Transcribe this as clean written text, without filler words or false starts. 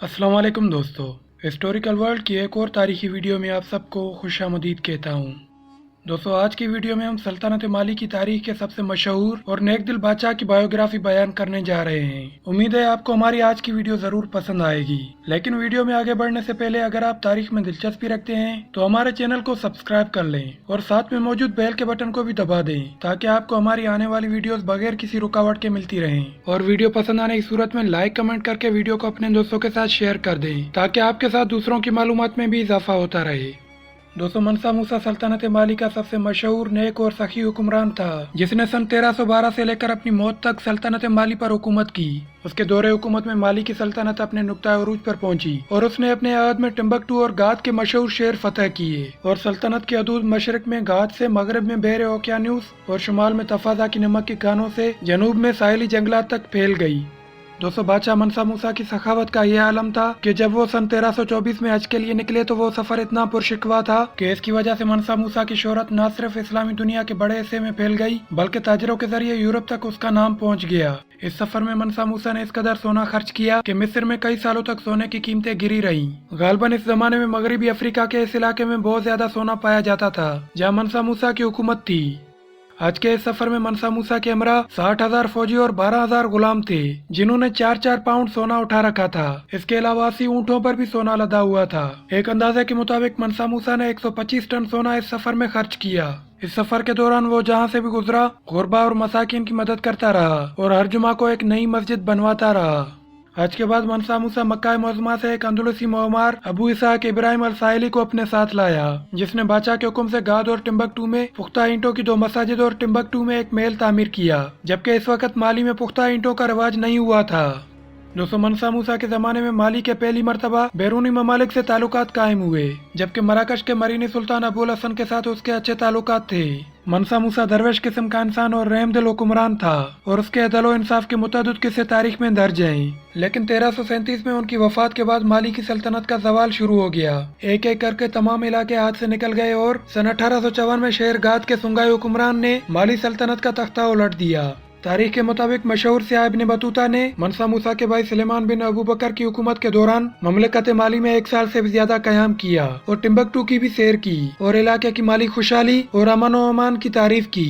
अस्सलाम वालेकुम दोस्तों। हिस्टोरिकल वर्ल्ड की एक और तारीखी वीडियो में आप सबको खुश आमदीद कहता हूँ। दोस्तों, आज की वीडियो में हम सल्तनत माली की तारीख के सबसे मशहूर और नेक दिल बादशाह की बायोग्राफी बयान करने जा रहे हैं। उम्मीद है आपको हमारी आज की वीडियो जरूर पसंद आएगी। लेकिन वीडियो में आगे बढ़ने से पहले अगर आप तारीख में दिलचस्पी रखते हैं तो हमारे चैनल को सब्सक्राइब कर लें और साथ में मौजूद बेल के बटन को भी दबा दें ताकि आपको हमारी आने वाली वीडियोस बगैर किसी रुकावट के मिलती रहें। और वीडियो पसंद आने की सूरत में लाइक कमेंट करके वीडियो को अपने दोस्तों के साथ शेयर कर दें ताकि आपके साथ दूसरों की मालूमात में भी इजाफा होता रहे। दोस्तों, मनसा मूसा सल्तनत माली का सबसे मशहूर, नेक और सखी हुक्मरान था जिसने सन 1312 से लेकर अपनी मौत तक सल्तनत माली पर हुकूमत की। उसके दौरे हुकूमत में माली की सल्तनत अपने नुक्ता उरूज पर पहुंची और उसने अपने अहद में टिम्बकटू और गाद के मशहूर शहर फतह किए और सल्तनत की हदूद मशरक में गाद से मगरब में बहरे ओकियानूस और शुमाल में तफाजा की नमक की खानों से जनूब में साहिली जंगलात तक फैल गई। दोस्तों, बादशाह मनसा मूसा की सखावत का यह आलम था कि जब वो सन 1324 में हज के लिए निकले तो वो सफर इतना पुरशिकवा था कि इसकी वजह से मनसा मूसा की शोहरत न सिर्फ इस्लामी दुनिया के बड़े हिस्से में फैल गई बल्कि ताजरों के जरिए यूरोप तक उसका नाम पहुंच गया। इस सफर में मनसा मूसा ने इस कदर सोना खर्च किया कि मिस्र में कई सालों तक सोने की कीमतें गिरी रहीं। गालबन इस जमाने में मगरबी अफ्रीका के इस इलाके में बहुत ज्यादा सोना पाया जाता था जहाँ मनसा मूसा की हुकूमत थी। आज के इस सफर में मनसा मूसा के हमरा 60,000 फौजी और 12,000 गुलाम थे जिन्होंने 4-4 पाउंड सोना उठा रखा था। इसके अलावा 80 ऊँटों पर भी सोना लदा हुआ था। एक अंदाजे के मुताबिक मनसा मूसा ने 125 टन सोना इस सफर में खर्च किया। इस सफर के दौरान वो जहाँ से भी गुजरा गुरबा और मसाकिन की मदद करता रहा और हर जुमा को एक नई मस्जिद बनवाता रहा। आज के बाद मनसा मूसा मक्का मुअज़्ज़मा से एक अंदलुसी मोहमार अबू इसहाक इब्राहिम अल साहिली को अपने साथ लाया जिसने बादशाह के हुक्म से गाद और टिम्बकटू में पुख्ता ईंटों की 2 मसाजिद और टिम्बकटू में एक महल तामीर किया, जबकि इस वक्त माली में पुख्ता ईंटों का रिवाज नहीं हुआ था। दोस्तों, मनसा मूसा के जमाने में माली के पहली मर्तबा बैरूनी ममालिक से ताल्लुकात कायम हुए, जबकि मराकश के मरीनी सुल्तान अबुल हसन के साथ उसके अच्छे ताल्लुकात थे। मनसा मूसा दरवेश किस्म का इंसान और रहमदिल हुक्मरान था और उसके अदल व इंसाफ के मुतअद्दिद किस्से तारीख में दर्ज हैं। लेकिन 1337 में उनकी वफात के बाद माली की सल्तनत का जवाल शुरू हो गया। एक एक करके तमाम इलाके हाथ से निकल गए और सन 1854 में शहर गाद के सुंगाई हुक्मरान ने माली सल्तनत का तख्ता उलट दिया। तारीख के मुताबिक मशहूर सियाह इब्न बतूता ने मनसा मूसा के भाई सुलेमान बिन अबू बकर की हुकूमत के दौरान ममलकत माली में 1 साल से भी ज्यादा कयाम किया और टिम्बकटू की भी सैर की और इलाके की माली खुशहाली और अमन व अमान की तारीफ की।